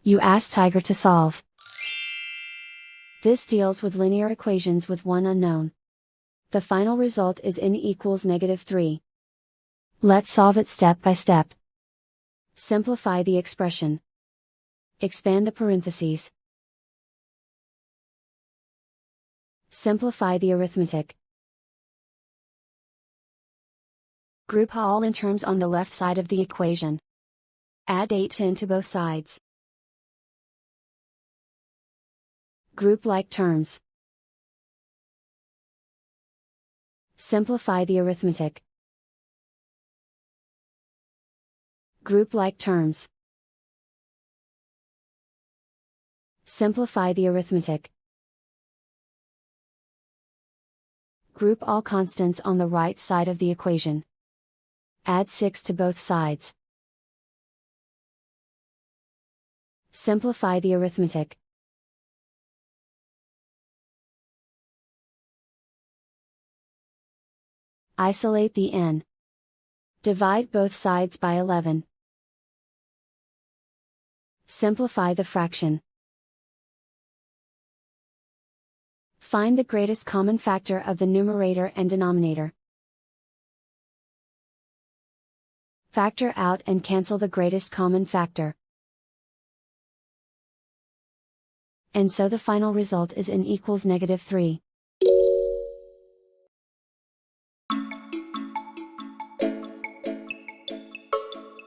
You ask Tiger to solve. This deals with linear equations with one unknown. The final result is n equals -3. Let's solve it step by step. Simplify the expression. Expand the parentheses. Simplify the arithmetic. Group all in terms on the left side of the equation. Add 8 to both sides. Group like terms. Simplify the arithmetic. Group like terms. Simplify the arithmetic. Group all constants on the right side of the equation. Add 6 to both sides. Simplify the arithmetic. Isolate the n. Divide both sides by 11. Simplify the fraction. Find the greatest common factor of the numerator and denominator. Factor out and cancel the greatest common factor. And so the final result is n equals -3.